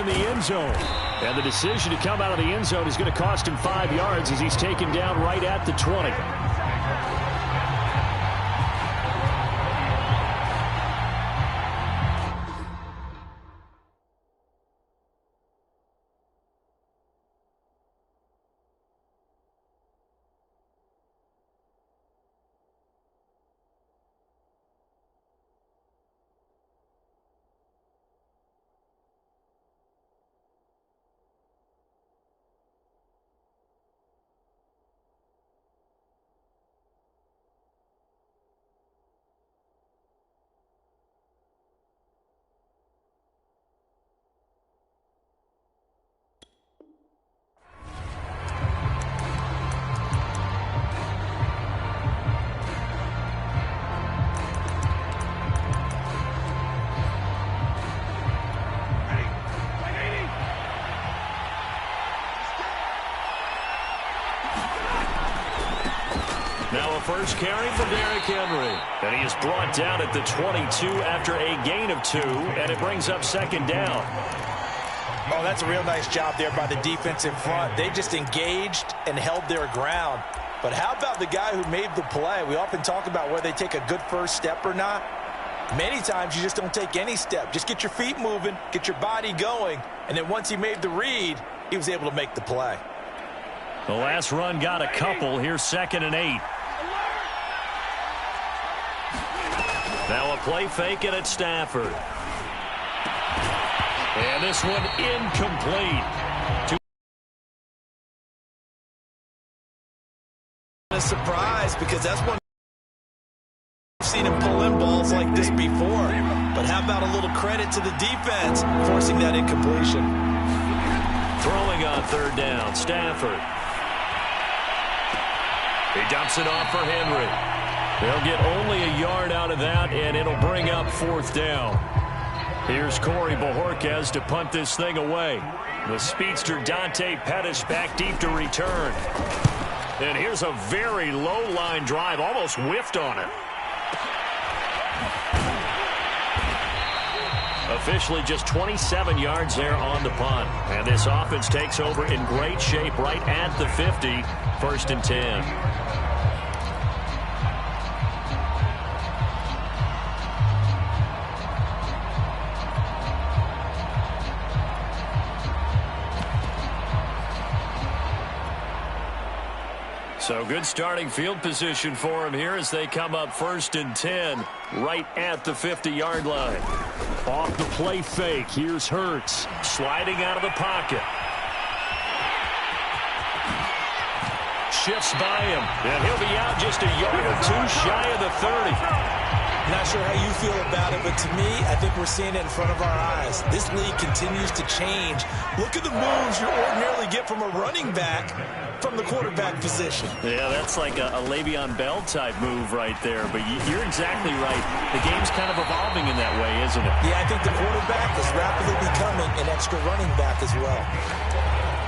in the end zone. And the decision to come out of the end zone is going to cost him 5 yards as he's taken down right at the 20. Now a first carry for Derrick Henry. And he is brought down at the 22 after a gain of 2, and it brings up second down. Oh, that's a real nice job there by the defense in front. They just engaged and held their ground. But how about the guy who made the play? We often talk about whether they take a good first step or not. Many times you just don't take any step. Just get your feet moving, get your body going, and then once he made the read, he was able to make the play. The last run got a couple. Here's 2nd and 8. Now a play fake, and it's Stafford. And this one incomplete. A surprise, because that's one I've seen him pull in balls like this before. But how about a little credit to the defense forcing that incompletion? Throwing on 3rd down, Stafford. He dumps it off for Henry. They'll get only a yard out of that, and it'll bring up 4th down. Here's Corey Bojorquez to punt this thing away. The speedster Dante Pettis back deep to return. And here's a very low line drive, almost whiffed on it. Officially just 27 yards there on the punt. And this offense takes over in great shape right at the 50. 1st and 10. So good starting field position for him here as they come up 1st and 10 right at the 50-yard line. Off the play fake. Here's Hurts. Sliding out of the pocket. Shifts by him. And he'll be out just a yard or 2 shy of the 30. Not sure how you feel about it, but to me, I think we're seeing it in front of our eyes. This league continues to change. Look at the moves you ordinarily get from a running back from the quarterback position. Yeah, that's like a Le'Veon Bell type move right there. But you're exactly right. The game's kind of evolving in that way, isn't it? Yeah, I think the quarterback is rapidly becoming an extra running back as well.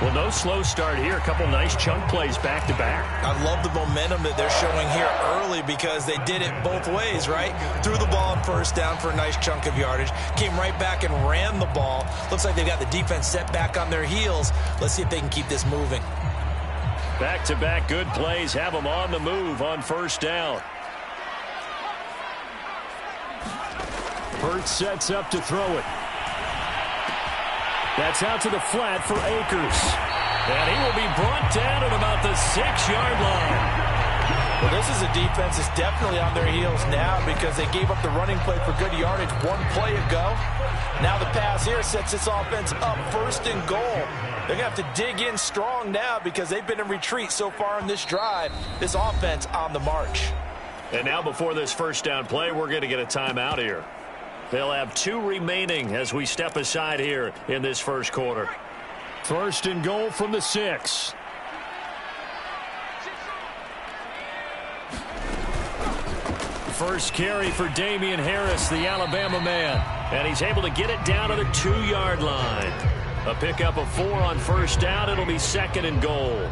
Well, no slow start here. A couple nice chunk plays back-to-back. I love the momentum that they're showing here early because they did it both ways, right? Threw the ball on 1st down for a nice chunk of yardage. Came right back and ran the ball. Looks like they've got the defense set back on their heels. Let's see if they can keep this moving. Back-to-back good plays have them on the move on 1st down. Hurts sets up to throw it. That's out to the flat for Akers. And he will be brought down at about the 6-yard line. Well, this is a defense that's definitely on their heels now because they gave up the running play for good yardage 1 play ago. Now the pass here sets this offense up 1st and goal. They're going to have to dig in strong now because they've been in retreat so far in this drive. This offense on the march. And now before this 1st down play, we're going to get a timeout here. They'll have 2 remaining as we step aside here in this 1st quarter. 1st and goal from the 6. First carry for Damian Harris, the Alabama man. And he's able to get it down to the 2-yard line. A pickup of 4 on 1st down. It'll be 2nd and goal.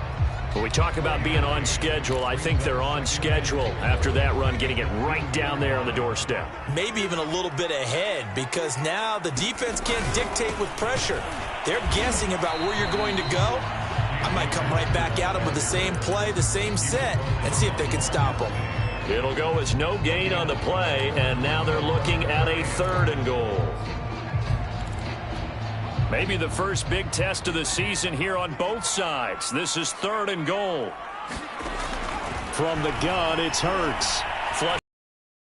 When we talk about being on schedule, I think they're on schedule after that run, getting it right down there on the doorstep. Maybe even a little bit ahead because now the defense can't dictate with pressure. They're guessing about where you're going to go. I might come right back at them with the same play, the same set, and see if they can stop them. It'll go as no gain on the play, and now they're looking at a 3rd and goal. Maybe the first big test of the season here on both sides. This is 3rd and goal. From the gun, it's Hurts. Flush.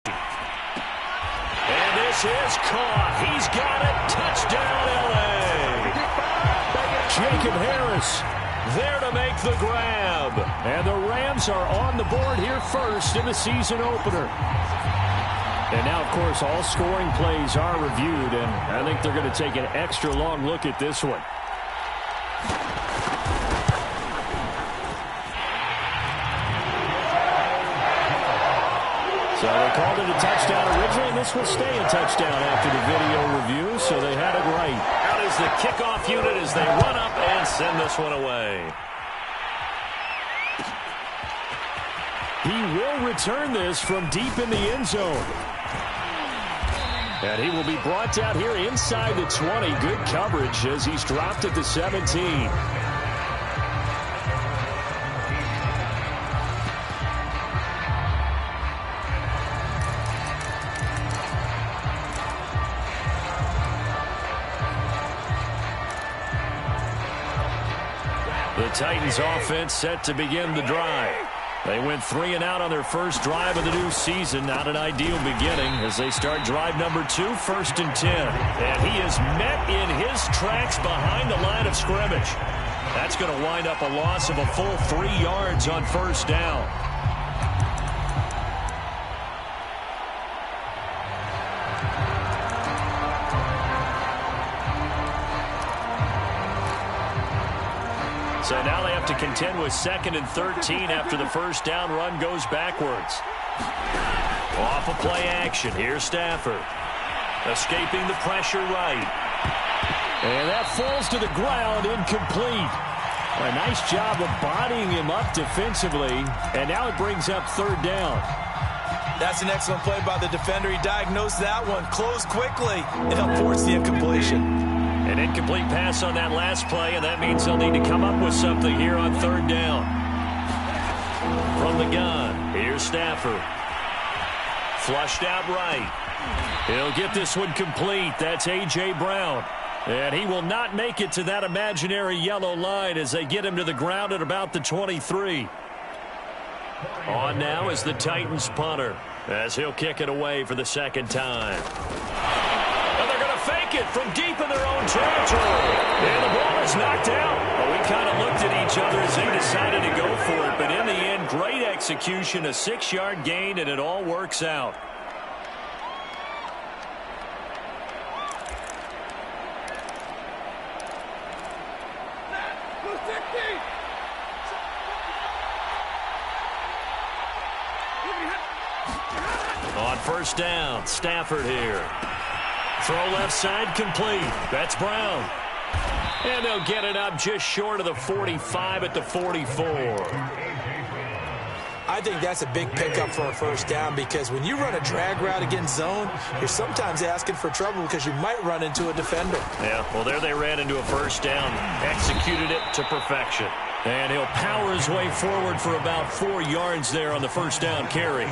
And this is caught. He's got it. Touchdown, L.A. Jacob Harris there to make the grab. And the Rams are on the board here first in the season opener. And now, of course, all scoring plays are reviewed, and I think they're going to take an extra long look at this one. So they called it a touchdown originally, and this will stay a touchdown after the video review, so they had it right. Out is the kickoff unit as they run up and send this one away. He will return this from deep in the end zone. And he will be brought down here inside the 20. Good coverage as he's dropped at the 17. The Titans offense set to begin the drive. They went 3 and out on their first drive of the new season. Not an ideal beginning as they start drive number 2, 1st and 10. And he is met in his tracks behind the line of scrimmage. That's going to wind up a loss of a full 3 yards on 1st down. So now they have to contend with 2nd and 13 after the 1st down run goes backwards. Off of play action. Here's Stafford. Escaping the pressure right. And that falls to the ground, incomplete. A nice job of bodying him up defensively. And now it brings up 3rd down. That's an excellent play by the defender. He diagnosed that one, closed quickly, and helped force the incompletion. An incomplete pass on that last play, and that means they'll need to come up with something here on 3rd down. From the gun, here's Stafford. Flushed out right. He'll get this one complete. That's A.J. Brown. And he will not make it to that imaginary yellow line as they get him to the ground at about the 23. On now is the Titans punter as he'll kick it away for the 2nd time. Fake it from deep in their own territory. And the ball is knocked out. Well, we kind of looked at each other as they decided to go for it. But in the end, great execution, a 6-yard gain, and it all works out. On 1st down, Stafford here. Throw left side complete. That's Brown. And they'll get it up just short of the 45 at the 44. I think that's a big pickup for a 1st down because when you run a drag route against zone, you're sometimes asking for trouble because you might run into a defender. Yeah, well, there they ran into a 1st down. Executed it to perfection. And he'll power his way forward for about 4 yards there on the 1st down carry.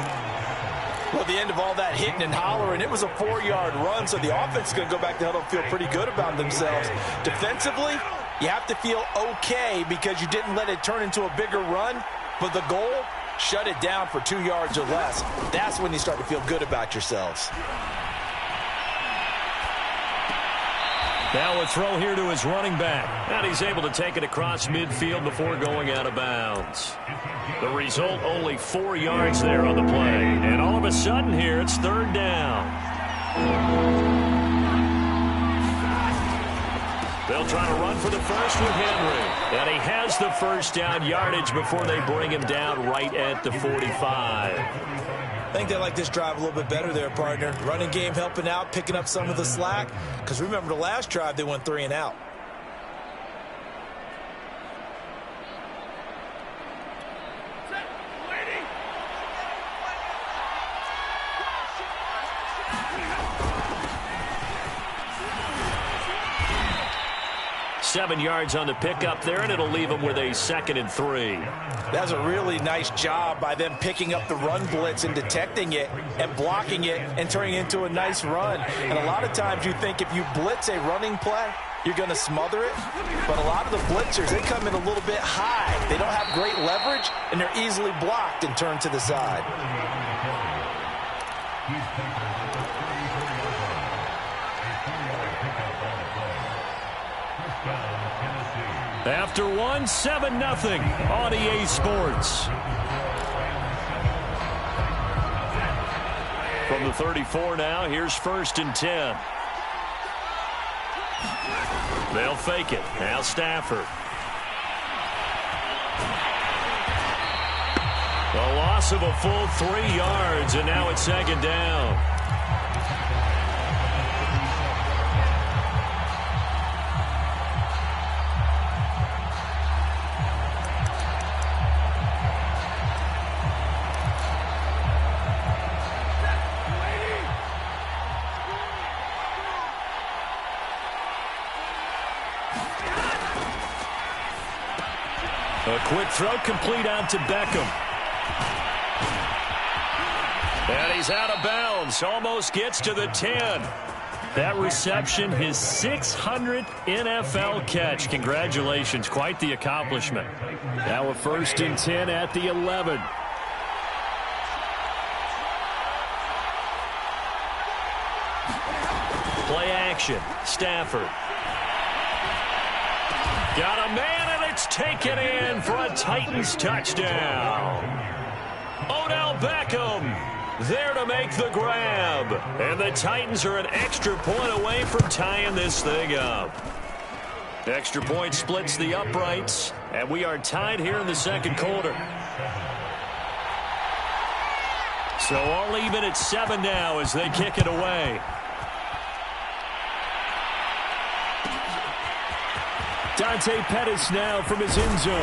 Well, at the end of all that hitting and hollering, it was a 4-yard run, so the offense is going to go back to huddle and feel pretty good about themselves. Defensively, you have to feel okay because you didn't let it turn into a bigger run, but the goal, shut it down for 2 yards or less. That's when you start to feel good about yourselves. Now a throw here to his running back. And he's able to take it across midfield before going out of bounds. The result, only 4 yards there on the play. And all of a sudden here, it's 3rd down. They'll try to run for the first with Henry. And he has the 1st down yardage before they bring him down right at the 45. I think they like this drive a little bit better there, partner. Running game helping out, picking up some of the slack. Because remember the last drive, they went 3 and out. 7 yards on the pickup there, and it'll leave him with a 2nd and 3. That's a really nice job by them picking up the run blitz and detecting it and blocking it and turning it into a nice run. And a lot of times you think if you blitz a running play, you're going to smother it. But a lot of the blitzers, they come in a little bit high. They don't have great leverage, and they're easily blocked and turned to the side. After 1, 7-0 on EA Sports. From the 34 now, here's 1st and 10. They'll fake it. Now Stafford. A loss of a full 3 yards, and now it's 2nd down. A quick throw complete out to Beckham. And he's out of bounds. Almost gets to the 10. That reception, his 600th NFL catch. Congratulations. Quite the accomplishment. Now a 1st and 10 at the 11. Play action. Stafford. Got a man, and it's taken in for a Titans touchdown. Odell Beckham there to make the grab. And the Titans are an extra point away from tying this thing up. Extra point splits the uprights, and we are tied here in the 2nd quarter. So all even at 7 now as they kick it away. Dante Pettis now from his end zone.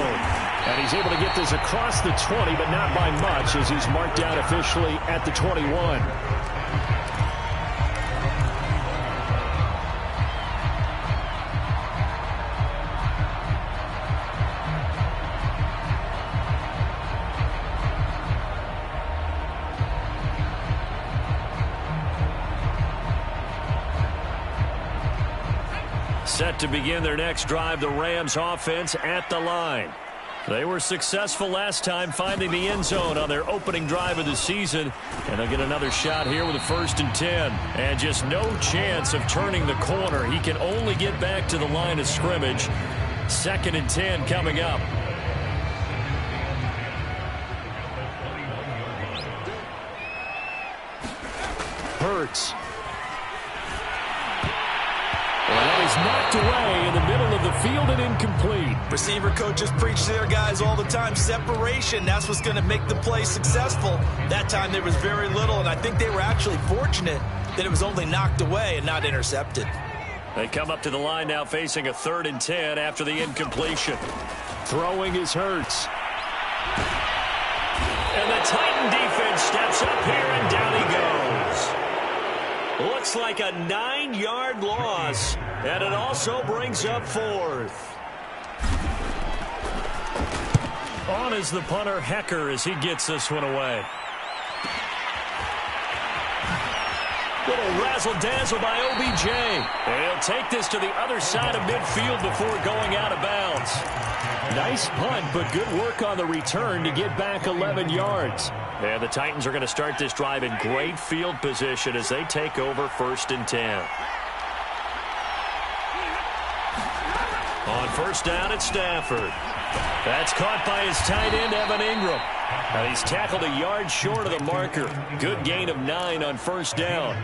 And he's able to get this across the 20, but not by much as he's marked down officially at the 21. Set to begin their next drive, the Rams offense at the line. They were successful last time finding the end zone on their opening drive of the season. And they'll get another shot here with a 1st and 10. And just no chance of turning the corner. He can only get back to the line of scrimmage. 2nd and 10 coming up. Hurts. And that is knocked away in the middle of the field and incomplete. Receiver coaches preach to their guys all the time. Separation, that's what's going to make the play successful. That time there was very little, and I think they were actually fortunate that it was only knocked away and not intercepted. They come up to the line now facing a 3rd and 10 after the incompletion. Throwing is Hurts. And the Titan defense steps up here, and down he goes. Looks like a 9-yard loss, and it also brings up 4th. On is the punter, Hecker, as he gets this one away. Little razzle-dazzle by OBJ. And he'll take this to the other side of midfield before going out of bounds. Nice punt, but good work on the return to get back 11 yards. And the Titans are going to start this drive in great field position as they take over 1st and 10. On 1st down, it's Stafford. That's caught by his tight end, Evan Ingram. And he's tackled a yard short of the marker. Good gain of 9 on 1st down.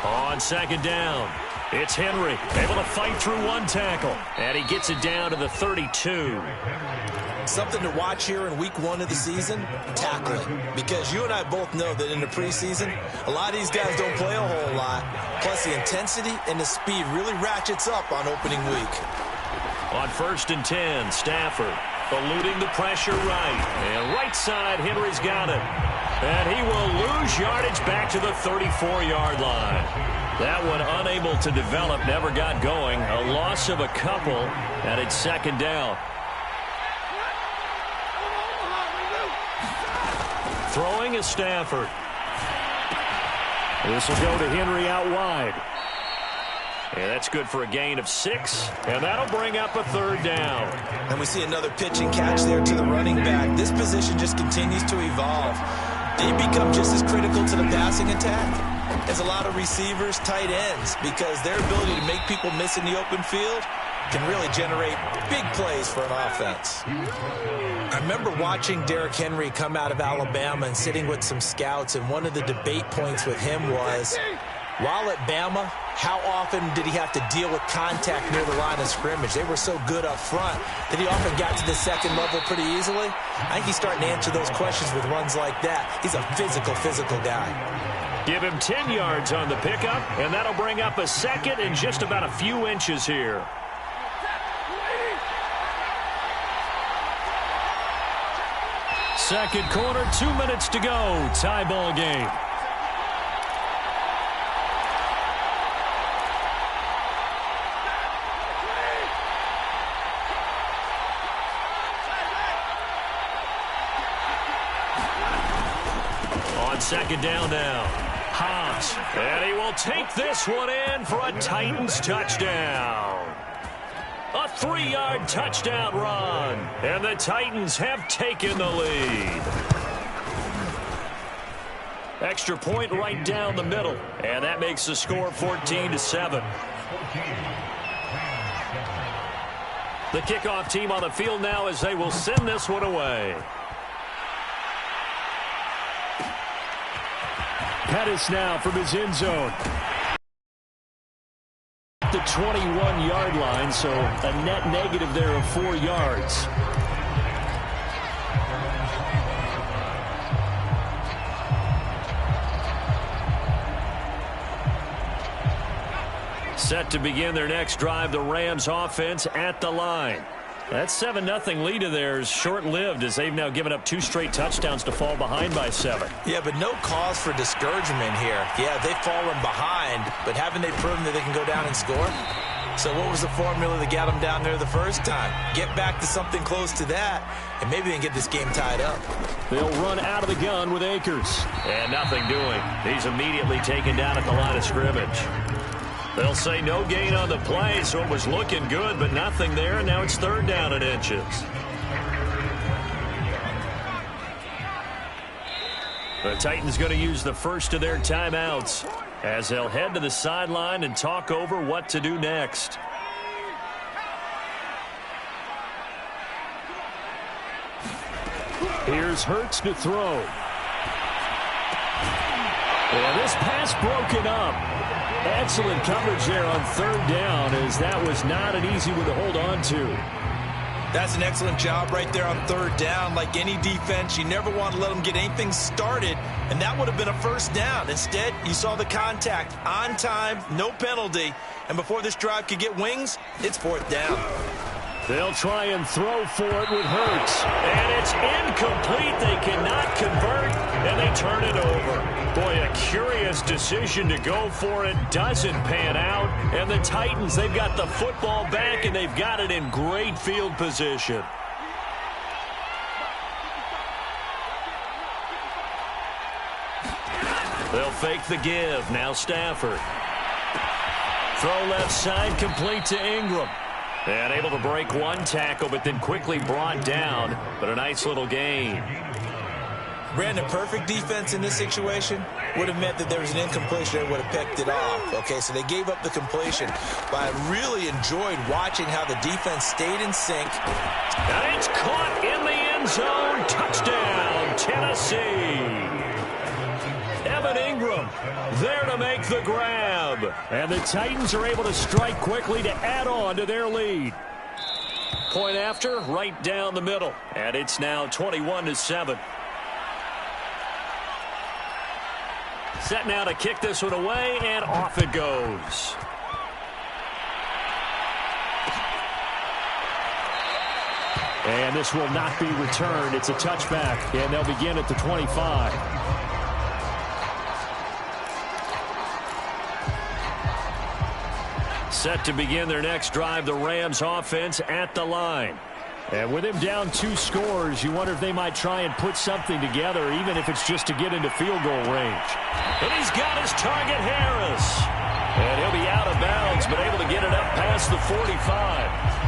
On 2nd down, it's Henry, able to fight through one tackle. And he gets it down to the 32. Something to watch here in week 1 of the season, tackling. Because you and I both know that in the preseason, a lot of these guys don't play a whole lot. Plus the intensity and the speed really ratchets up on opening week. On 1st and 10, Stafford eluding the pressure right. And right side, Henry's got it. And he will lose yardage back to the 34-yard line. That one unable to develop, never got going. A loss of a couple, and it's second down. Throwing is Stafford. This will go to Henry out wide. And that's good for a gain of 6. And that'll bring up a third down. And we see another pitch and catch there to the running back. This position just continues to evolve. They become just as critical to the passing attack as a lot of receivers, tight ends, because their ability to make people miss in the open field can really generate big plays for an offense. I remember watching Derrick Henry come out of Alabama and sitting with some scouts, and one of the debate points with him was, while at Bama, how often did he have to deal with contact near the line of scrimmage? They were so good up front that he often got to the second level pretty easily. I think he's starting to answer those questions with runs like that. He's a physical guy. Give him 10 yards on the pickup, and that'll bring up a second and just about a few inches here. Second quarter, 2 minutes to go. Tie ball game. On second down now. Hobbs. And he will take this one in for a Titans touchdown. A 3-yard touchdown run. And the Titans have taken the lead. Extra point right down the middle. And that makes the score 14-7. The kickoff team on the field now as they will send this one away. Pettis now from his end zone. The 21-yard line, so a net negative there of 4 yards. Set to begin their next drive, the Rams offense at the line. That 7-0 lead of theirs short-lived as they've now given up 2 straight touchdowns to fall behind by 7. Yeah, but no cause for discouragement here. Yeah, they've fallen behind, but haven't they proven that they can go down and score? So what was the formula that got them down there the first time? Get back to something close to that, and maybe they can get this game tied up. They'll run out of the gun with Akers. And nothing doing. He's immediately taken down at the line of scrimmage. They'll say no gain on the play, so it was looking good, but nothing there, and now it's third down and inches. The Titans going to use the first of their timeouts as they'll head to the sideline and talk over what to do next. Here's Hurts to throw. And this pass broken up. Excellent coverage there on third down, as that was not an easy one to hold on to. That's an excellent job right there on third down. Like any defense, you never want to let them get anything started, and that would have been a first down. Instead, you saw the contact on time, no penalty, and before this drive could get wings, it's fourth down. They'll try and throw for it with Hurts. And it's incomplete. They cannot convert, and they turn it over. Boy, a curious decision to go for it. Doesn't pan out. And the Titans, they've got the football back, and they've got it in great field position. They'll fake the give. Now Stafford. Throw left side, complete to Ingram. And able to break one tackle, but then quickly brought down. But a nice little gain. Brandon, perfect defense in this situation would have meant that there was an incompletion. They would have picked it off. Okay, so they gave up the completion. But I really enjoyed watching how the defense stayed in sync. And it's caught in the end zone. Touchdown, Tennessee. Evan Ingram there to make the grab. And the Titans are able to strike quickly to add on to their lead. Point after, right down the middle. And it's now 21-7. Set now to kick this one away, and off it goes. And this will not be returned. It's a touchback, and they'll begin at the 25. Set to begin their next drive, the Rams offense at the line. And with him down 2 scores, you wonder if they might try and put something together, even if it's just to get into field goal range. And he's got his target, Harris. And he'll be out of bounds, but able to get it up past the 45.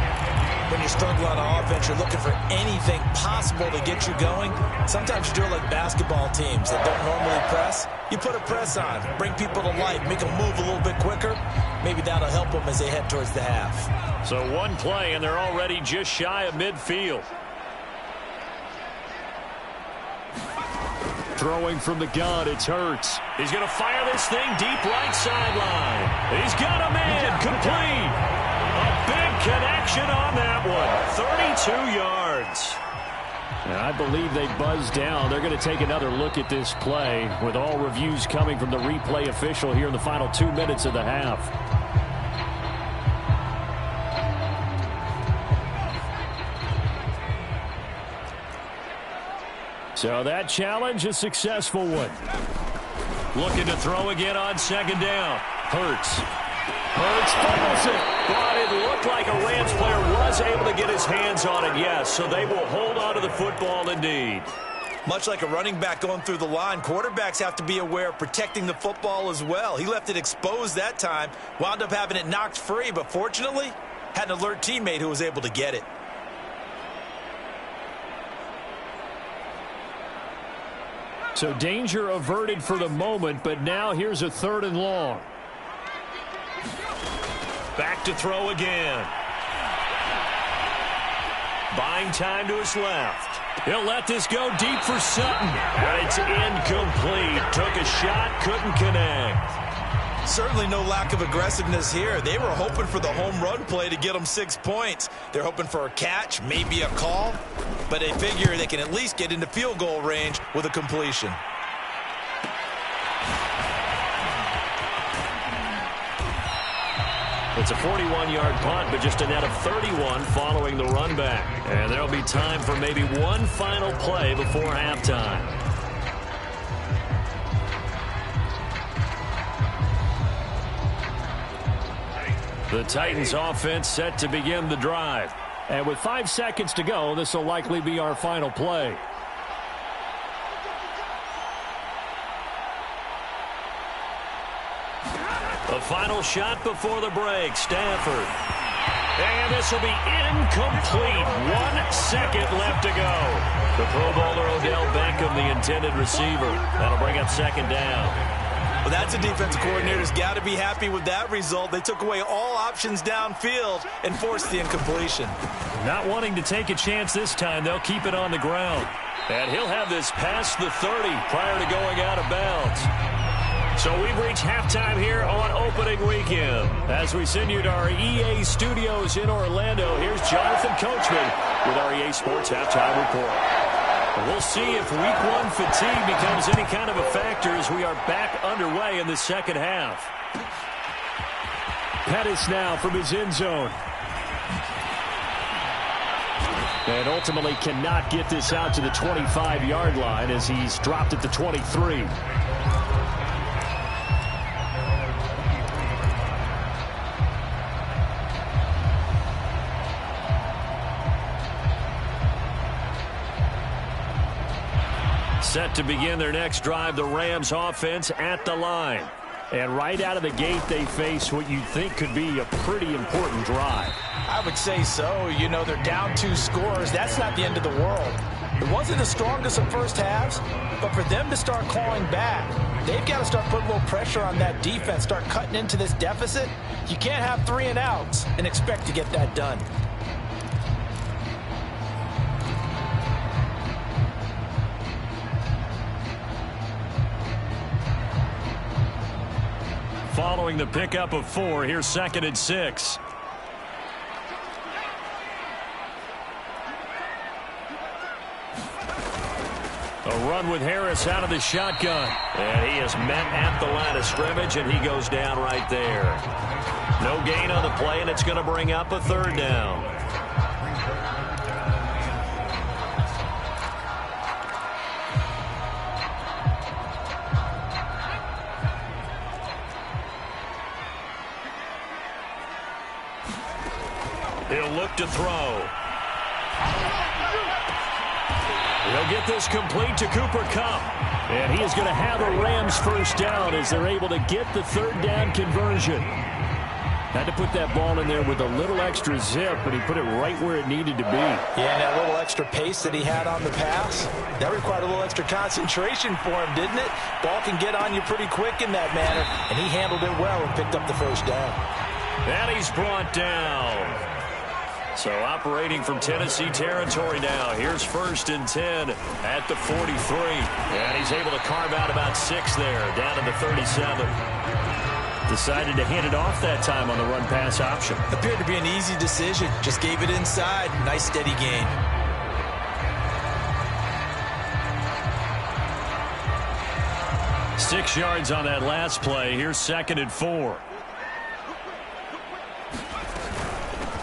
When you're struggling on offense, you're looking for anything possible to get you going. Sometimes you do it like basketball teams that don't normally press. You put a press on, bring people to life, make them move a little bit quicker. Maybe that'll help them as they head towards the half. So one play, and they're already just shy of midfield. Throwing from the gun, it's Hurts. He's going to fire this thing deep right sideline. He's got a man complete. A big connection on that one. 32 yards. And I believe they buzzed down. They're going to take another look at this play with all reviews coming from the replay official here in the final 2 minutes of the half. So that challenge, a successful one. Looking to throw again on second down. Hurts fumbles it. But it looked like a Rams player was able to get his hands on it, yes. So they will hold on to the football indeed. Much like a running back going through the line, quarterbacks have to be aware of protecting the football as well. He left it exposed that time, wound up having it knocked free, but fortunately, had an alert teammate who was able to get it. So danger averted for the moment, but now here's a 3rd and long. Back to throw again. Buying time to his left. He'll let this go deep for Sutton. And it's incomplete. Took a shot, couldn't connect. Certainly no lack of aggressiveness here. They were hoping for the home run play to get them 6 points. They're hoping for a catch, maybe a call, but they figure they can at least get into field goal range with a completion. It's a 41-yard punt, but just a net of 31 following the run back. And there'll be time for maybe one final play before halftime. The Titans offense set to begin the drive. And with 5 seconds to go, this will likely be our final play. The final shot before the break, Stafford. And this will be incomplete. 1 second left to go. The Pro Bowler Odell Beckham, the intended receiver. That'll bring up second down. Well, that's a defensive coordinator's got to be happy with that result. They took away all options downfield and forced the incompletion. Not wanting to take a chance this time, they'll keep it on the ground. And he'll have this past the 30 prior to going out of bounds. So we've reached halftime here on opening weekend. As we send you to our EA studios in Orlando, here's Jonathan Coachman with our EA Sports Halftime Report. We'll see if Week 1 fatigue becomes any kind of a factor as we are back underway in the second half. Pettis now from his end zone. And ultimately cannot get this out to the 25-yard line as he's dropped at the 23. Set to begin their next drive, the Rams offense at the line. And right out of the gate, they face what you'd think could be a pretty important drive. I would say so. You know, they're down 2 scores. That's not the end of the world. It wasn't the strongest of first halves, but for them to start clawing back, they've got to start putting a little pressure on that defense, start cutting into this deficit. You can't have 3 and outs and expect to get that done. Following the pickup of 4, here's 2nd and 6. A run with Harris out of the shotgun. And he is met at the line of scrimmage, and he goes down right there. No gain on the play, and it's going to bring up a 3rd down. He'll look to throw. He'll get this complete to Cooper Kupp. And he is going to have a Rams first down as they're able to get the third down conversion. Had to put that ball in there with a little extra zip, but he put it right where it needed to be. Yeah, and that little extra pace that he had on the pass, that required a little extra concentration for him, didn't it? Ball can get on you pretty quick in that manner, and he handled it well and picked up the first down. And he's brought down. So operating from Tennessee territory now. Here's 1st and 10 at the 43. And he's able to carve out about 6 there, down to the 37. Decided to hand it off that time on the run-pass option. Appeared to be an easy decision. Just gave it inside. Nice steady gain. Six yards on that last play. Here's 2nd and 4.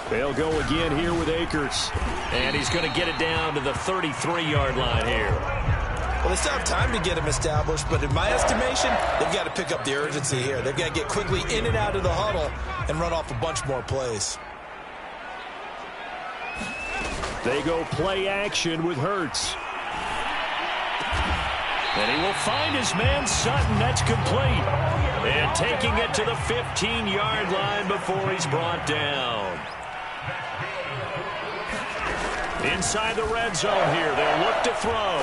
They'll go again here with Akers. And he's going to get it down to the 33-yard line here. Well, they still have time to get him established, but in my estimation, they've got to pick up the urgency here. They've got to get quickly in and out of the huddle and run off a bunch more plays. They go play action with Hurts. And he will find his man Sutton. That's complete. And taking it to the 15-yard line before he's brought down. Inside the red zone here. They'll look to throw.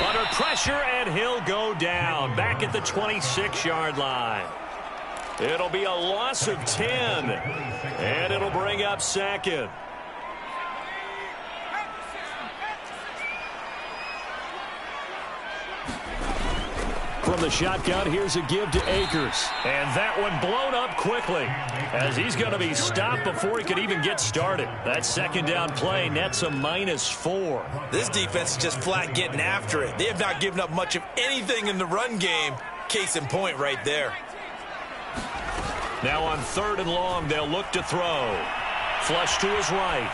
Under pressure, and he'll go down. Back at the 26-yard line. It'll be a loss of 10. And it'll bring up 2nd. From the shotgun, here's a give to Akers. And that one blown up quickly as he's going to be stopped before he could even get started. That 2nd down play nets a -4. This defense is just flat getting after it. They have not given up much of anything in the run game. Case in point right there. Now on 3rd and long, they'll look to throw. Flush to his right.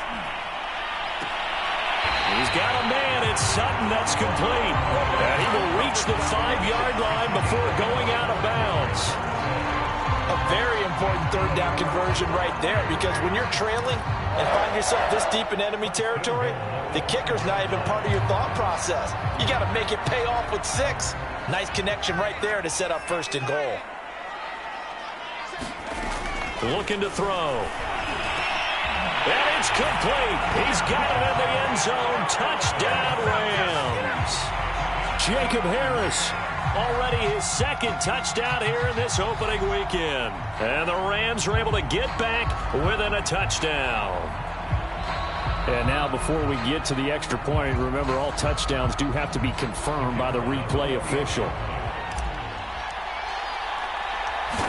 He's got a man. It's Sutton. That's complete. And he will reach the 5-yard line before going out of bounds. A very important 3rd down conversion right there, because when you're trailing and find yourself this deep in enemy territory, the kicker's not even part of your thought process. You got to make it pay off with 6. Nice connection right there to set up 1st and goal. Looking to throw. And it's complete. He's got it in the end zone. Touchdown, Rams. Jacob Harris. Already his 2nd touchdown here in this opening weekend. And the Rams are able to get back within a touchdown. And now before we get to the extra point, remember all touchdowns do have to be confirmed by the replay official.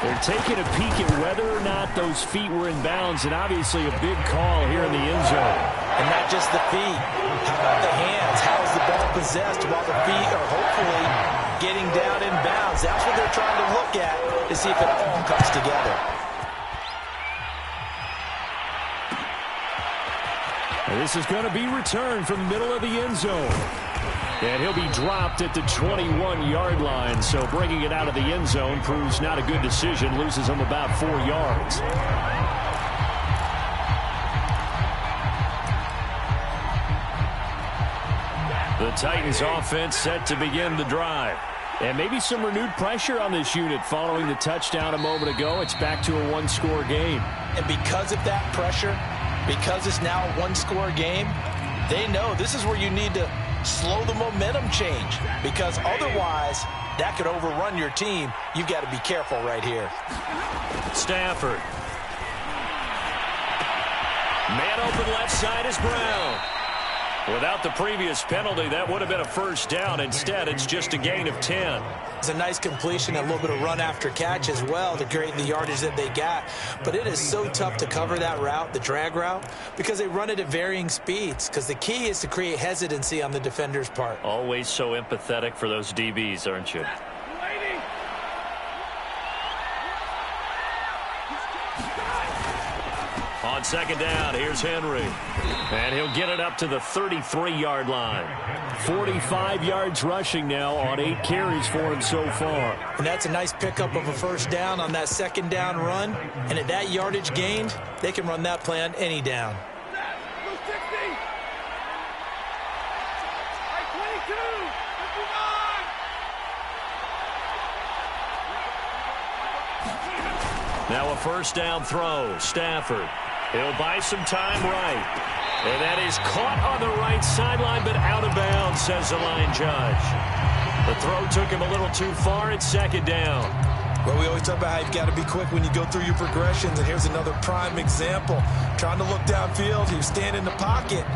They're taking a peek at whether or not those feet were in bounds, and obviously a big call here in the end zone. And not just the feet. How about the hands? How is the ball possessed while the feet are hopefully getting down in bounds? That's what they're trying to look at to see if it all comes together. And this is going to be returned from the middle of the end zone. And he'll be dropped at the 21-yard line, so bringing it out of the end zone proves not a good decision, loses him about 4 yards. The Titans offense set to begin the drive. And maybe some renewed pressure on this unit following the touchdown a moment ago. It's back to a one-score game. And because of that pressure, because it's now a one-score game, they know this is where you need to slow the momentum change, because otherwise that could overrun your team. You've got to be careful right here. Stafford. Man open left side is Brown. Without the previous penalty, that would have been a first down. Instead, it's just a gain of 10. It's a nice completion, a little bit of run after catch as well to create the yardage that they got. But it is so tough to cover that route, the drag route, because they run it at varying speeds. Because the key is to create hesitancy on the defender's part. Always so empathetic for those DBs, aren't you? On second down, here's Henry. And he'll get it up to the 33-yard line. 45 yards rushing now on 8 carries for him so far. And that's a nice pickup of a first down on that second down run. And at that yardage gained, they can run that play on any down. Now a first down throw. Stafford. He'll buy some time right. And that is caught on the right sideline, but out of bounds, says the line judge. The throw took him a little too far. It's second down. Well, we always talk about how you've got to be quick when you go through your progressions, and here's another prime example. Trying to look downfield, he was standing in the pocket,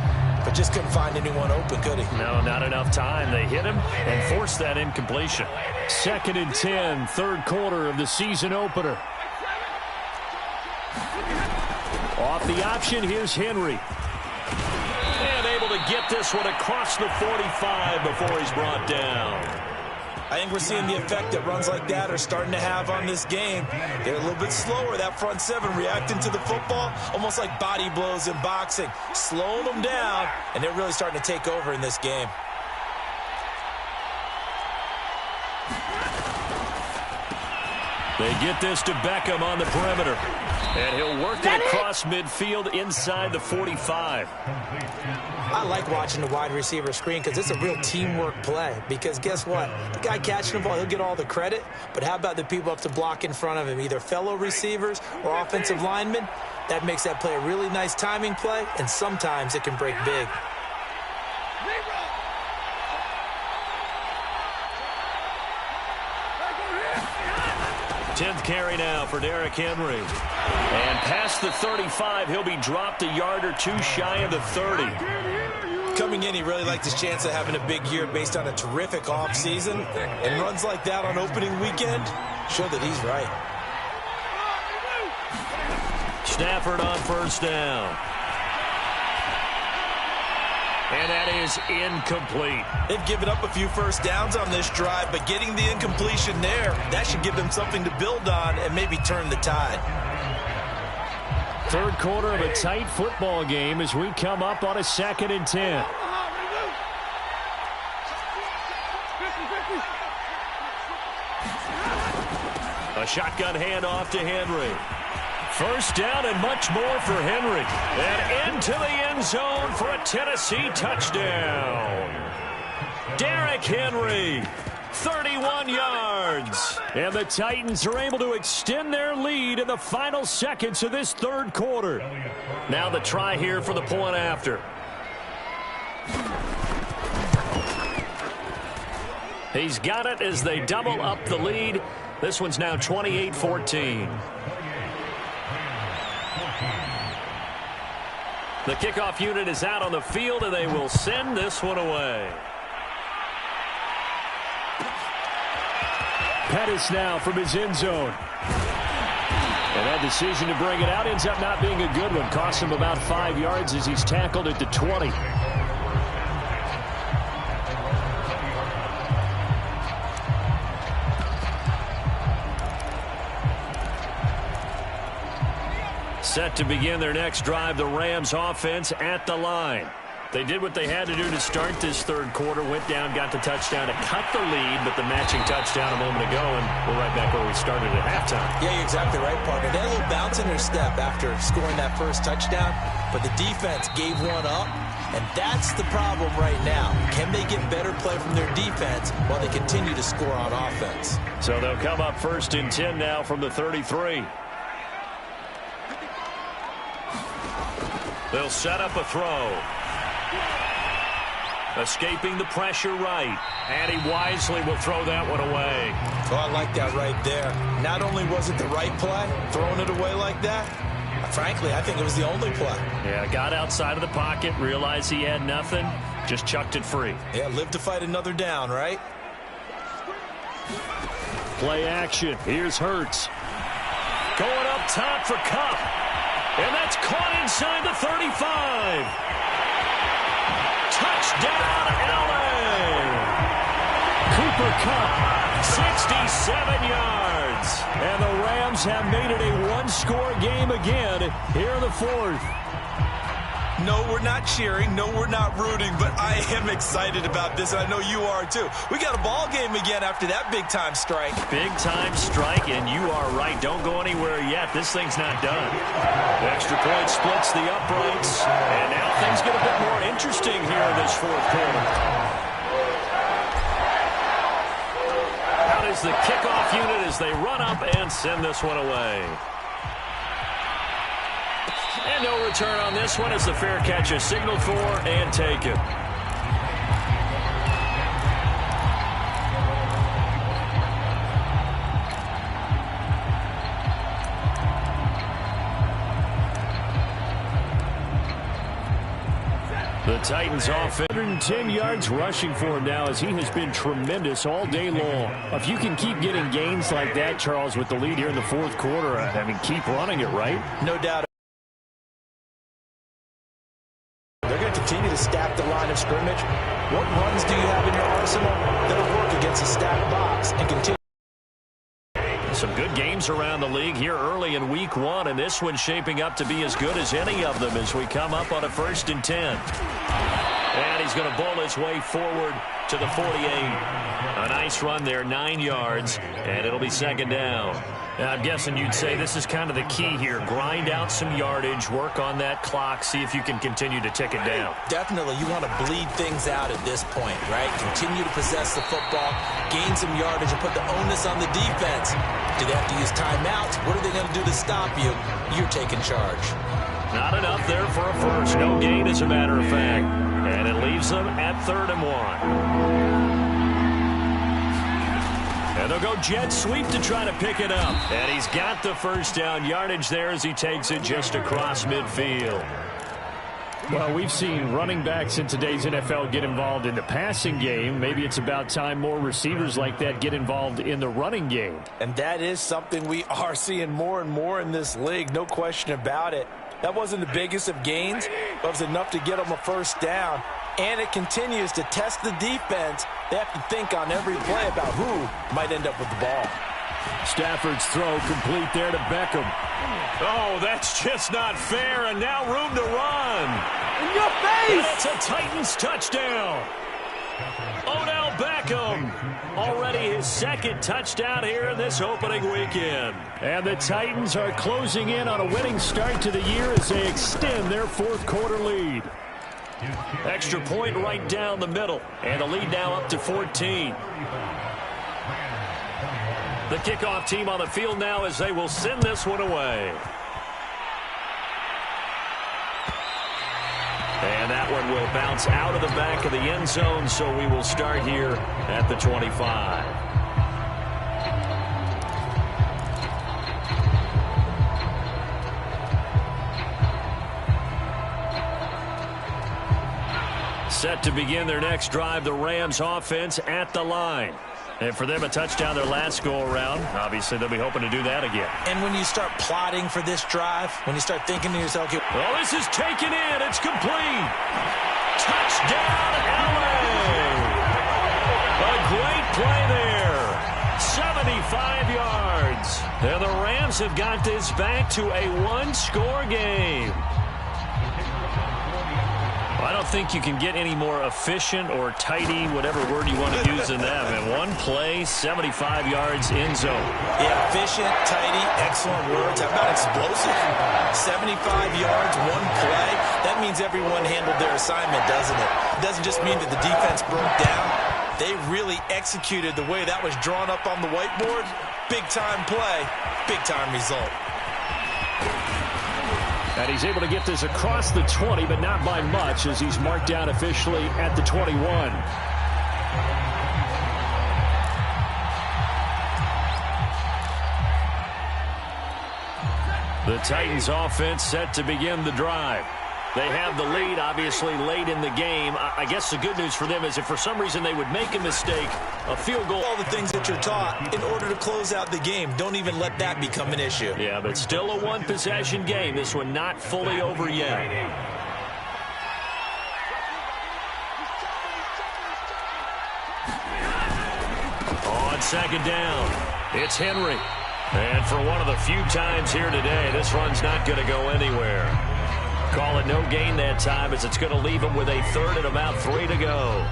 but just couldn't find anyone open, could he? No, not enough time. They hit him and forced that incompletion. 2nd and 10, third quarter of the season opener. Off the option, here's Henry. And able to get this one across the 45 before he's brought down. I think we're seeing the effect that runs like that are starting to have on this game. They're a little bit slower, that front seven, reacting to the football, almost like body blows in boxing, slowing them down, and they're really starting to take over in this game. They get this to Beckham on the perimeter. And he'll work it across midfield inside the 45. I like watching the wide receiver screen because it's a real teamwork play. Because guess what? The guy catching the ball, he'll get all the credit. But how about the people up to block in front of him, either fellow receivers or offensive linemen? That makes that play a really nice timing play, and sometimes it can break big. 10th carry now for Derrick Henry. And past the 35, he'll be dropped a yard or two shy of the 30. Coming in, he really liked his chance of having a big year based on a terrific offseason. And runs like that on opening weekend show that he's right. Stafford on first down. And that is incomplete. They've given up a few first downs on this drive, but getting the incompletion there, that should give them something to build on and maybe turn the tide. Third quarter of a tight football game as we come up on a 2nd and 10. A shotgun handoff to Henry. First down and much more for Henry. And into the end zone for a Tennessee touchdown. Derrick Henry, 31 yards. And the Titans are able to extend their lead in the final seconds of this third quarter. Now the try here for the point after. He's got it as they double up the lead. This one's now 28-14. The kickoff unit is out on the field, and they will send this one away. Pettis now from his end zone. And that decision to bring it out ends up not being a good one. Costs him about 5 yards as he's tackled at the 20. Set to begin their next drive, the Rams offense at the line. They did what they had to do to start this third quarter, went down, got the touchdown to cut the lead, but the matching touchdown a moment ago, and we're right back where we started at halftime. Yeah, you're exactly right, partner. They had a little bounce in their step after scoring that first touchdown, but the defense gave one up, and that's the problem right now. Can they get better play from their defense while they continue to score on offense? So they'll come up 1st and 10 now from the 33. They'll set up a throw. Escaping the pressure right. And he wisely will throw that one away. Oh, I like that right there. Not only was it the right play, throwing it away like that, frankly, I think it was the only play. Yeah, got outside of the pocket, realized he had nothing, just chucked it free. Yeah, live to fight another down, right? Play action. Here's Hurts. Going up top for Kupp. And that's caught inside the 35. Touchdown, LA. Cooper Kupp. 67 yards. And the Rams Braves have made it a one-score game again here in the fourth. No, we're not cheering. No, we're not rooting, but I am excited about this, and I know you are too. We got a ball game again after that big-time strike. Big-time strike, and you are right. Don't go anywhere yet. This thing's not done. The extra point splits the uprights, and now things get a bit more interesting here in this fourth quarter. Out is the kickoff unit as they run up and send this one away. And no return on this one as the fair catch is signaled for and taken. The Titans offense. 110 yards rushing for him now as he has been tremendous all day long. If you can keep getting gains like that, Charles, with the lead here in the fourth quarter, I mean, keep running it, right? No doubt. They're going to continue to stack the line of scrimmage. What runs do you have in your arsenal that'll work against a stacked box and continue? Some good games around the league here early in week one, and this one's shaping up to be as good as any of them as we come up on a 1st and 10. And he's going to bowl his way forward to the 48. A nice run there, 9 yards, and it'll be 2nd down. Now, I'm guessing you'd say this is kind of the key here. Grind out some yardage, work on that clock, see if you can continue to tick it down. Definitely, you want to bleed things out at this point, right? Continue to possess the football, gain some yardage, and put the onus on the defense. Do they have to use timeouts? What are they going to do to stop you? You're taking charge. Not enough there for a first. No gain, as a matter of fact. And it leaves them at 3rd and 1. And they'll go jet sweep to try to pick it up. And he's got the first down yardage there as he takes it just across midfield. Well, we've seen running backs in today's NFL get involved in the passing game. Maybe it's about time more receivers like that get involved in the running game. And that is something we are seeing more and more in this league, no question about it. That wasn't the biggest of gains, but it was enough to get them a first down. And it continues to test the defense. They have to think on every play about who might end up with the ball. Stafford's throw complete there to Beckham. Oh, that's just not fair, and now room to run. In your face! It's a Titans touchdown. Odell Beckham, already his 2nd touchdown here in this opening weekend. And the Titans are closing in on a winning start to the year as they extend their fourth quarter lead. Extra point right down the middle, and the lead now up to 14. The kickoff team on the field now as they will send this one away. And that one will bounce out of the back of the end zone, so we will start here at the 25. Set to begin their next drive, the Rams offense at the line. And for them, a touchdown their last go-around. Obviously, they'll be hoping to do that again. And when you start plotting for this drive, when you start thinking to yourself, okay, oh, this is taken in. It's complete. Touchdown, LA. A great play there. 75 yards. And the Rams have got this back to a one-score game. I don't think you can get any more efficient or tidy, whatever word you want to use in that. And one play, 75 yards in zone. Yeah, efficient, tidy, excellent words. How about explosive? 75 yards, one play. That means everyone handled their assignment, doesn't it? It doesn't just mean that the defense broke down. They really executed the way that was drawn up on the whiteboard. Big-time play, big-time result. And he's able to get this across the 20, but not by much, as he's marked down officially at the 21. The Titans offense set to begin the drive. They have the lead, obviously, late in the game. I guess the good news for them is if for some reason they would make a mistake, a field goal. All the things that you're taught in order to close out the game. Don't even let that become an issue. Yeah, but still a one-possession game. This one not fully over yet. On 2nd down, it's Henry. And for one of the few times here today, this run's not going to go anywhere. Call it no gain that time, as it's going to leave them with a third and about 3 to go.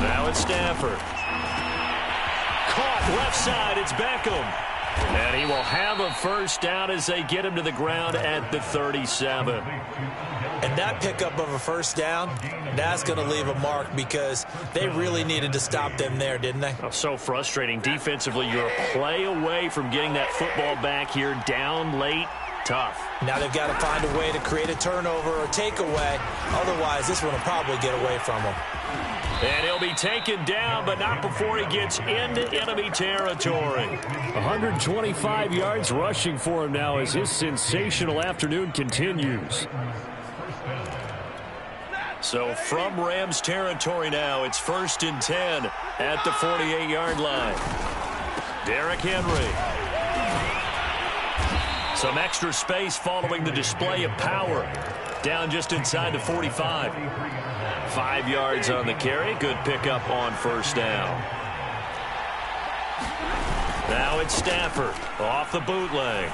Now it's Stafford. Caught left side. It's Beckham. And he will have a first down as they get him to the ground at the 37. And that pickup of a first down, that's going to leave a mark because they really needed to stop them there, didn't they? Oh, so frustrating. Defensively, you're a play away from getting that football back here, down late. Tough. Now they've got to find a way to create a turnover or takeaway. Otherwise, this one will probably get away from them. And he'll be taken down, but not before he gets into enemy territory. 125 yards rushing for him now as his sensational afternoon continues. So from Rams territory now, it's 1st and 10 at the 48-yard line. Derrick Henry. Some extra space following the display of power. Down just inside the 45. 5 yards on the carry. Good pickup on first down. Now it's Stafford off the bootleg.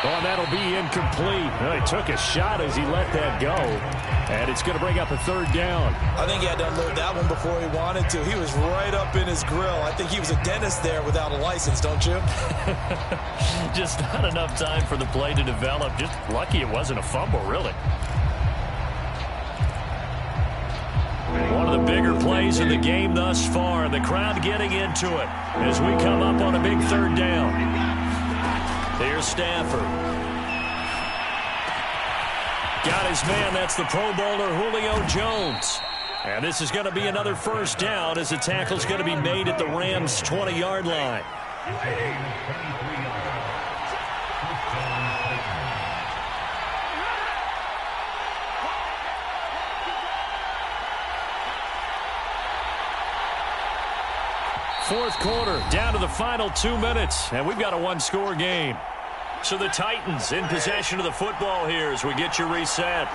Oh, that'll be incomplete. Well, he took a shot as he let that go. And it's going to bring up a third down. I think he had to unload that one before he wanted to. He was right up in his grill. I think he was a dentist there without a license, don't you? Just not enough time for the play to develop. Just lucky it wasn't a fumble, really. One of the bigger plays in the game thus far. The crowd getting into it as we come up on a big third down. Here's Stafford. Got his man. That's the Pro Bowler Julio Jones. And this is going to be another first down as the tackle's going to be made at the Rams' 20-yard line. Fourth quarter, down to the final 2 minutes, and we've got a one-score game. So the Titans in possession of the football here as we get you reset.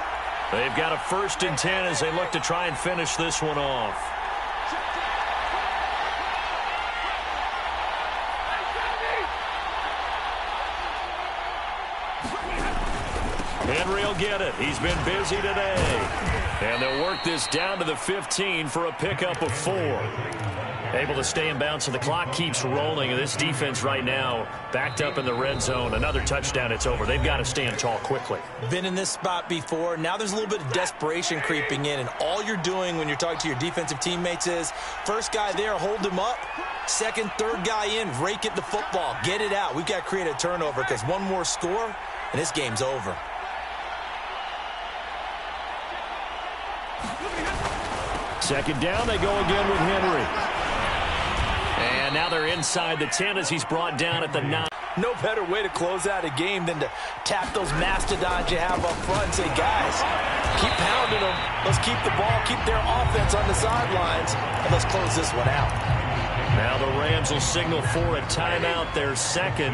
They've got a 1st and 10 as they look to try and finish this one off. Henry will get it. He's been busy today. And they'll work this down to the 15 for a pickup of 4. Able to stay in bounds, so the clock keeps rolling. And this defense right now backed up in the red zone. Another touchdown, it's over. They've got to stand tall quickly. Been in this spot before. Now there's a little bit of desperation creeping in. And all you're doing when you're talking to your defensive teammates is, first guy there, hold him up. Second, third guy in, rake at the football. Get it out. We've got to create a turnover because one more score, and this game's over. Second down, they go again with Henry. And now they're inside the 10 as he's brought down at the 9. No better way to close out a game than to tap those mastodons you have up front and say, guys, keep pounding them. Let's keep the ball, keep their offense on the sidelines, and let's close this one out. Now the Rams will signal for a timeout, their second,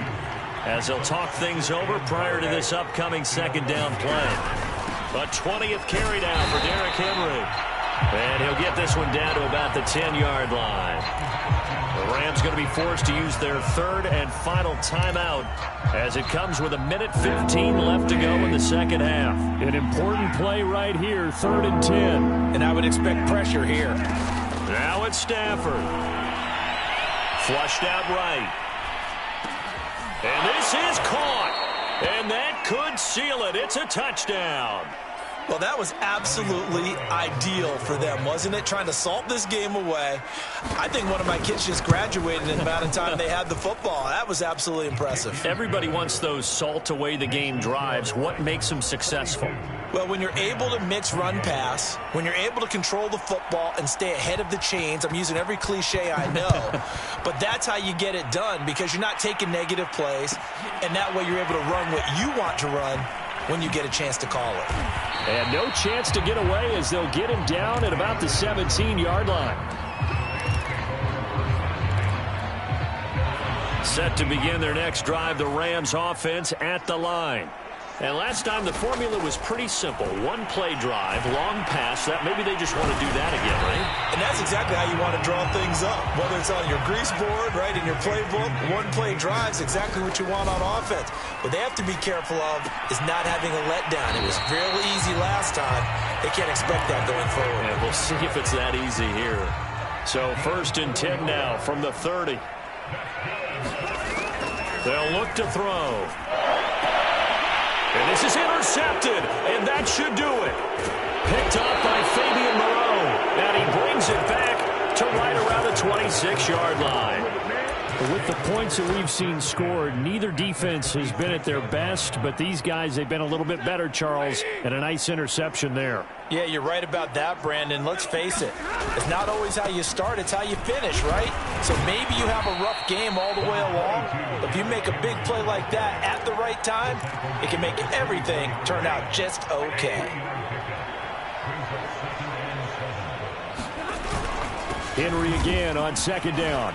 as they'll talk things over prior to this upcoming second down play. A 20th carry down for Derrick Henry. And he'll get this one down to about the 10-yard line. The Rams going to be forced to use their third and final timeout as it comes with 1:15 left to go in the second half. An important play right here, 3rd and 10. And I would expect pressure here. Now it's Stafford. Flushed out right. And this is caught. And that could seal it. It's a touchdown. Well, that was absolutely ideal for them, wasn't it? Trying to salt this game away. I think one of my kids just graduated in the amount of time they had the football. That was absolutely impressive. Everybody wants those salt away the game drives. What makes them successful? Well, when you're able to mix run-pass, when you're able to control the football and stay ahead of the chains, I'm using every cliche I know, but that's how you get it done because you're not taking negative plays, and that way you're able to run what you want to run when you get a chance to call it. And no chance to get away as they'll get him down at about the 17-yard line. Set to begin their next drive, the Rams offense at the line. And last time the formula was pretty simple. One-play drive, long pass. That maybe they just want to do that again, right? And that's exactly how you want to draw things up. Whether it's on your grease board, right, in your playbook, one-play drive is exactly what you want on offense. What they have to be careful of is not having a letdown. It was real easy last time. They can't expect that going forward. And we'll see if it's that easy here. So 1st and 10 now from the 30. They'll look to throw. And this is intercepted, and that should do it. Picked up by Fabian Moreau, and he brings it back to right around the 26-yard line. With the points that we've seen scored, neither defense has been at their best, but these guys, they've been a little bit better, Charles, and a nice interception there. Yeah, you're right about that, Brandon. Let's face it. It's not always how you start, it's how you finish, right? So maybe you have a rough game all the way along, but if you make a big play like that at the right time, it can make everything turn out just okay. Henry again on 2nd down.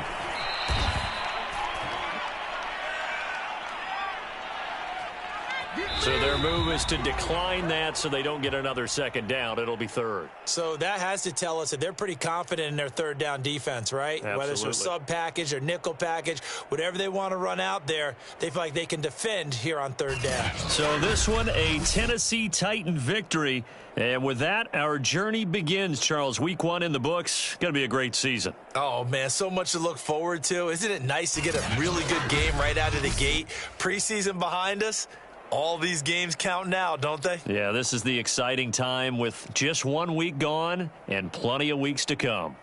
So their move is to decline that so they don't get another 2nd down. It'll be 3rd. So that has to tell us that they're pretty confident in their 3rd down defense, right? Absolutely. Whether it's a sub package or nickel package, whatever they want to run out there, they feel like they can defend here on 3rd down. So this one, a Tennessee Titan victory. And with that, our journey begins, Charles. Week 1 in the books. Going to be a great season. Oh, man, so much to look forward to. Isn't it nice to get a really good game right out of the gate? Preseason behind us. All these games count now, don't they? Yeah, this is the exciting time with just 1 week gone and plenty of weeks to come.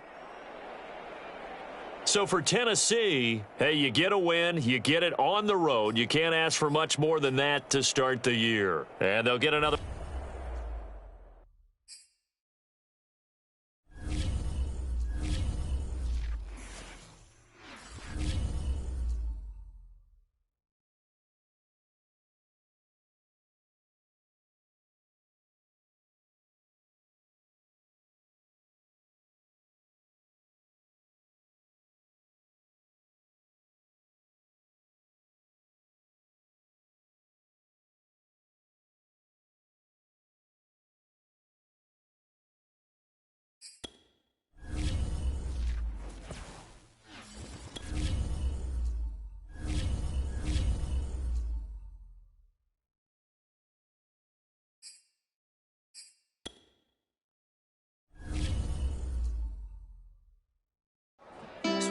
So for Tennessee, hey, you get a win, you get it on the road. You can't ask for much more than that to start the year. And they'll get another.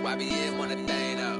YBN want a thing up.